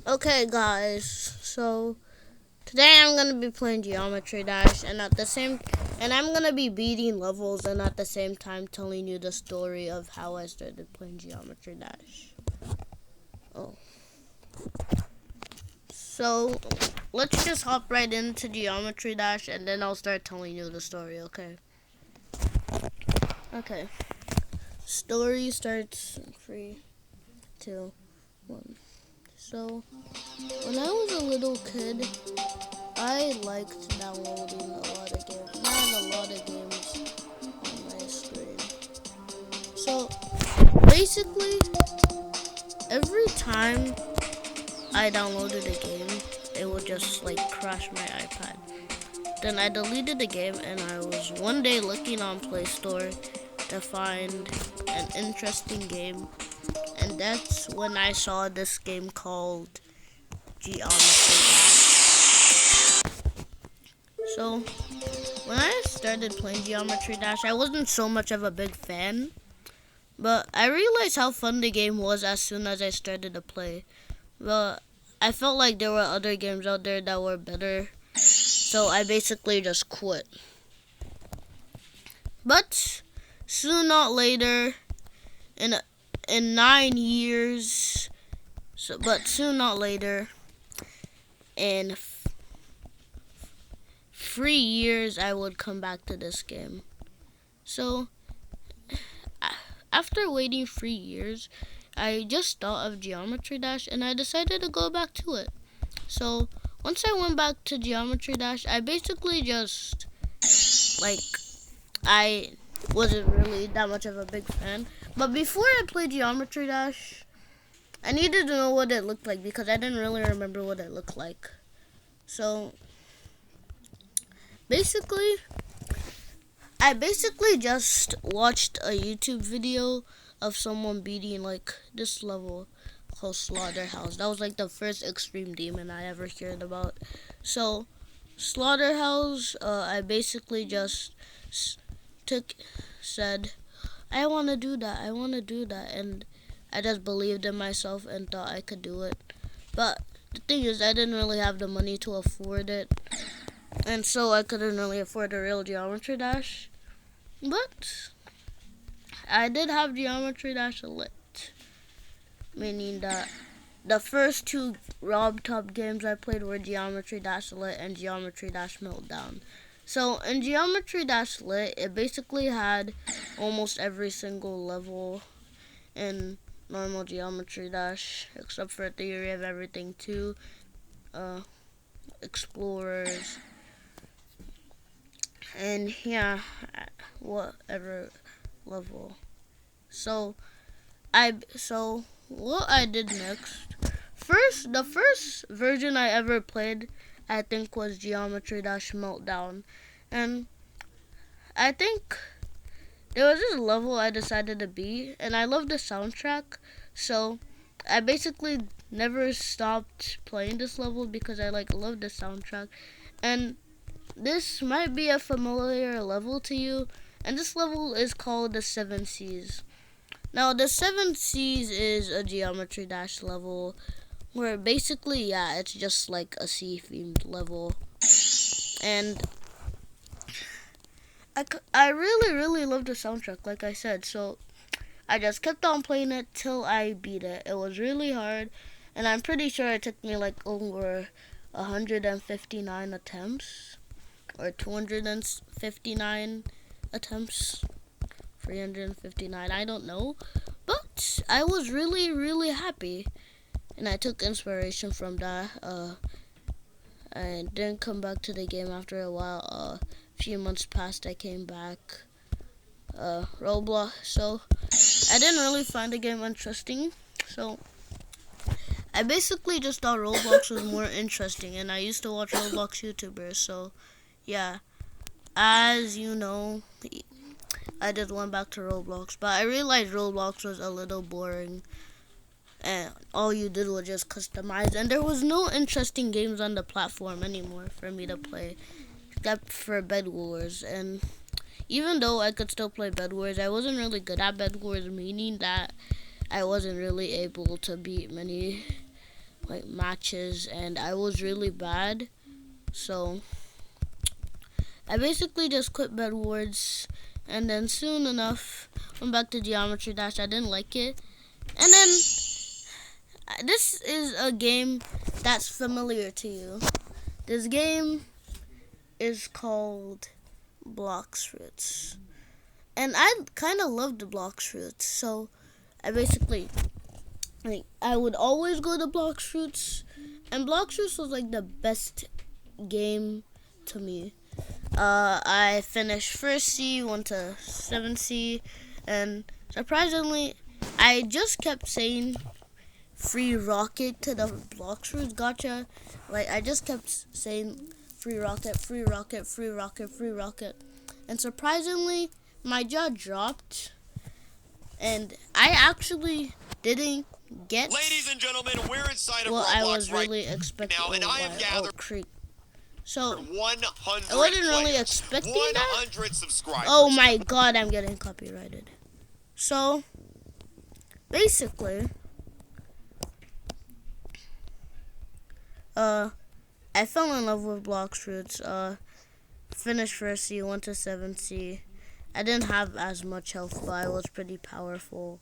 Okay, guys. So today I'm gonna be playing Geometry Dash, and I'm gonna be beating levels, and at the same time telling you the story of how I started playing Geometry Dash. Oh, so let's just hop right into Geometry Dash, and then I'll start telling you the story. Okay. Okay. Story starts in 3, 2, 1. So when I was a little kid, I liked downloading a lot of games. I had a lot of games on my screen. So basically, every time I downloaded a game, it would just like crash my iPad. Then I deleted the game, and I was one day looking on Play Store to find an interesting game, and that's when I saw this game called Geometry Dash. So when I started playing Geometry Dash, I wasn't so much of a big fan, but I realized how fun the game was as soon as I started to play. But I felt like there were other games out there that were better, so I basically just quit. But soon not later, in in 9 years, but soon not later, in 3 years, I would come back to this game. So after waiting 3 years, I just thought of Geometry Dash, and I decided to go back to it. So once I went back to Geometry Dash, I basically just like I wasn't really that much of a big fan. But before I played Geometry Dash, I needed to know what it looked like because I didn't really remember what it looked like. So basically, I basically just watched a YouTube video of someone beating like this level called Slaughterhouse. That was like the first extreme demon I ever heard about. So Slaughterhouse, I basically just took said, I want to do that. I want to do that, and I just believed in myself and thought I could do it. But the thing is, I didn't really have the money to afford it, and so I couldn't really afford a real Geometry Dash. But I did have Geometry Dash Elite, meaning that the first two Rob Top games I played were Geometry Dash Lit and Geometry Dash Meltdown. So in Geometry Dash Lit, it basically had almost every single level in normal Geometry Dash, except for Theory of Everything 2, uh, Explorers, and yeah, whatever level. So so what I did next. The first version I ever played, I think, was Geometry Dash Meltdown, and I think there was this level I decided to beat, and I love the soundtrack, so I basically never stopped playing this level because I love the soundtrack, and this might be a familiar level to you, and this level is called the Seven Seas. Now, the Seven Seas is a Geometry Dash level where basically, yeah, it's just like a sea themed level. And I really, really love the soundtrack, like I said. So I just kept on playing it till I beat it. It was really hard, and I'm pretty sure it took me like over 159 attempts, or 259 attempts, 359, I don't know. But I was really, really happy, and I took inspiration from that. I didn't come back to the game after a while. A few months passed, I came back. Roblox. So I didn't really find the game interesting. So I basically just thought Roblox was more interesting, and I used to watch Roblox YouTubers. So yeah, as you know, I just went back to Roblox, but I realized Roblox was a little boring, and all you did was just customize, and there was no interesting games on the platform anymore for me to play, except for Bed Wars. And even though I could still play Bed Wars, I wasn't really good at Bed Wars, meaning that I wasn't really able to beat many like matches, and I was really bad. So I basically just quit Bed Wars, and then soon enough went back to Geometry Dash. I didn't like it, and then this is a game that's familiar to you. This game is called Blox Fruits, and I kind of loved the Blox Fruits, so I basically I would always go to Blox Fruits, and Blox Fruits was like the best game to me. I finished first C, went to 7C, and surprisingly, I just kept saying free rocket to the Blox Fruits gotcha. Like, I just kept saying free rocket, free rocket, free rocket, free rocket. And surprisingly, my jaw dropped, and I actually didn't get Ladies and gentlemen, we're inside of what Roblox I was really right expecting. now, and I have gathered Creek. So 100 I wasn't really players, expecting 100 subscribers. Oh my god, I'm getting copyrighted. So basically, I fell in love with Blox Fruits. Finished first C, went to 7C. I didn't have as much health, but I was pretty powerful.